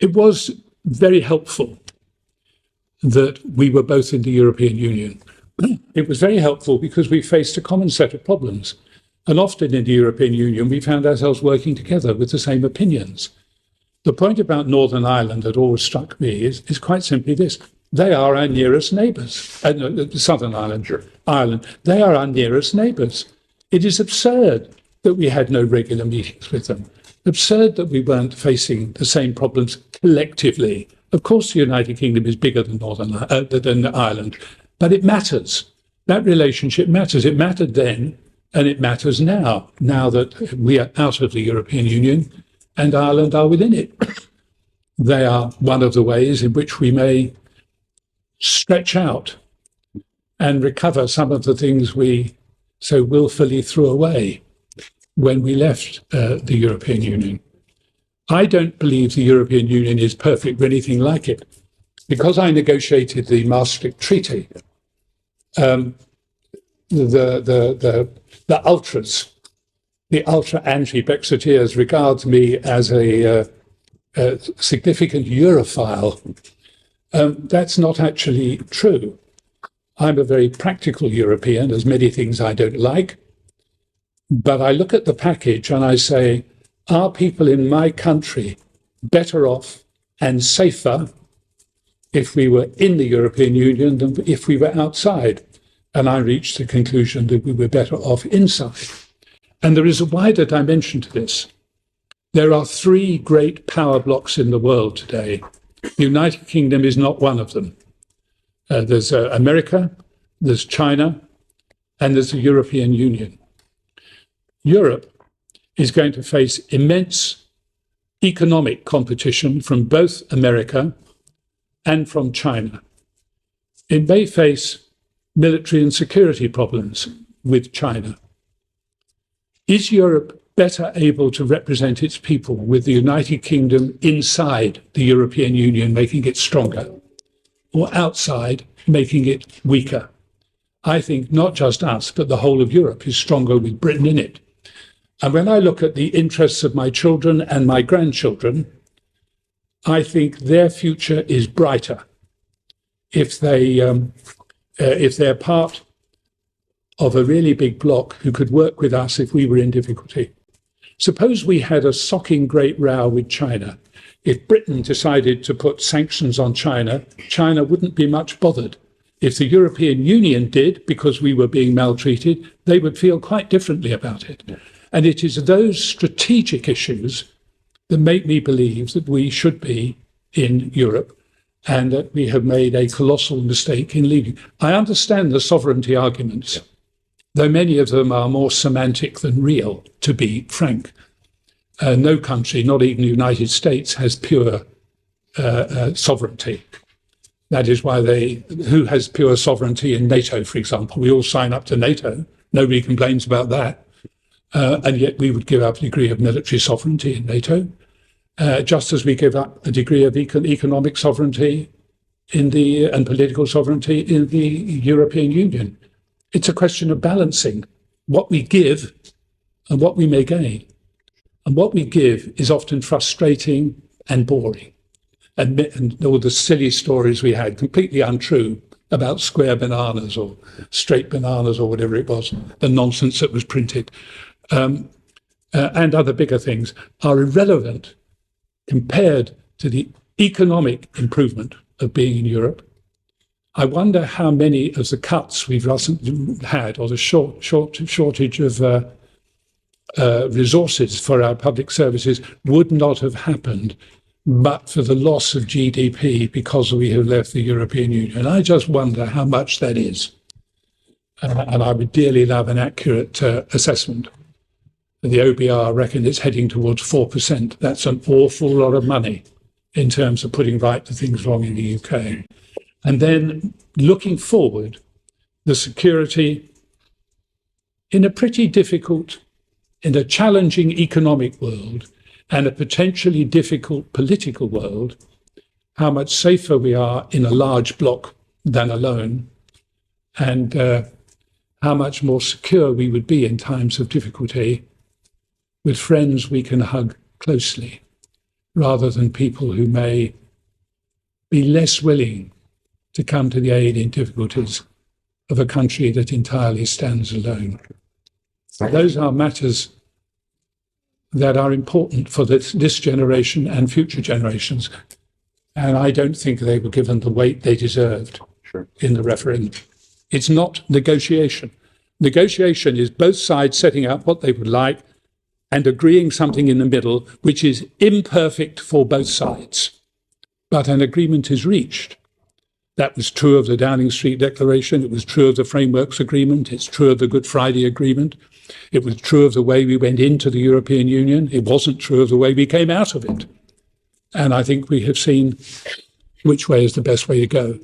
It was very helpful that we were both in the European Union. It was very helpful because we faced a common set of problems. And often in the European Union, we found ourselves working together with the same opinions. The point about Northern Ireland that always struck me is quite simply this. They are our nearest neighbours. Southern Ireland, Ireland, they are our nearest neighbours. It is absurd that we had no regular meetings with them. Absurd that we weren't facing the same problems collectively. Of course, the United Kingdom is bigger than than Ireland, but it matters. That relationship matters. It mattered then, and it matters now. Now that we are out of the European Union, and Ireland are within it. They are one of the ways in which we may stretch out and recover some of the things we so willfully threw away when we left the European Union. I don't believe the European Union is perfect or anything like it. Because I negotiated the Maastricht Treaty, the ultras, the ultra anti-Brexiteers regard me as a significant Europhile. That's not actually true. I'm a very practical European. There's many things I don't like. But I look at the package and I say, are people in my country better off and safer if we were in the European Union than if we were outside? And I reached the conclusion that we were better off inside. And there is a wider dimension to this. There are three great power blocks in the world today. The United Kingdom is not one of them. There's America, there's China, and there's the European Union. Europe is going to face immense economic competition from both America and from China. It may face military and security problems with China. Is Europe better able to represent its people with the United Kingdom inside the European Union, making it stronger, or outside, making it weaker? I think not just us, but the whole of Europe is stronger with Britain in it. And when I look at the interests of my children and my grandchildren, I think their future is brighter if they're part of a really big bloc who could work with us if we were in difficulty. Suppose we had a socking great row with China. If Britain decided to put sanctions on China, China wouldn't be much bothered. If the European Union did, because we were being maltreated, they would feel quite differently about it. And it is those strategic issues that make me believe that we should be in Europe and that we have made a colossal mistake in leaving. I understand the sovereignty arguments, though many of them are more semantic than real, to be frank. No country, not even the United States, has pure sovereignty. That is why who has pure sovereignty in NATO, for example? We all sign up to NATO. Nobody complains about that. And yet we would give up a degree of military sovereignty in NATO, just as we give up a degree of economic sovereignty and political sovereignty in the European Union. It's a question of balancing what we give and what we may gain. And what we give is often frustrating and boring. And all the silly stories we had, completely untrue, about square bananas or straight bananas or whatever it was, the nonsense that was printed, and other bigger things, are irrelevant compared to the economic improvement of being in Europe. I wonder how many of the cuts we've had, or the shortage of resources for our public services, would not have happened but for the loss of GDP because we have left the European Union. I just wonder how much that is. And I would dearly love an accurate assessment. The OBR reckon it's heading towards 4%. That's an awful lot of money in terms of putting right the things wrong in the UK. And then looking forward, the security in a pretty difficult, in a challenging economic world and a potentially difficult political world, how much safer we are in a large bloc than alone, and how much more secure we would be in times of difficulty with friends we can hug closely. rather than people who may be less willing to come to the aid in difficulties of a country that entirely stands alone. Those are matters that are important for this generation and future generations. And I don't think they were given the weight they deserved in the referendum. It's not negotiation. Negotiation is both sides setting out what they would like and agreeing something in the middle, which is imperfect for both sides. But an agreement is reached. That was true of the Downing Street Declaration. It was true of the Frameworks Agreement. It's true of the Good Friday Agreement. It was true of the way we went into the European Union. It wasn't true of the way we came out of it. And I think we have seen which way is the best way to go.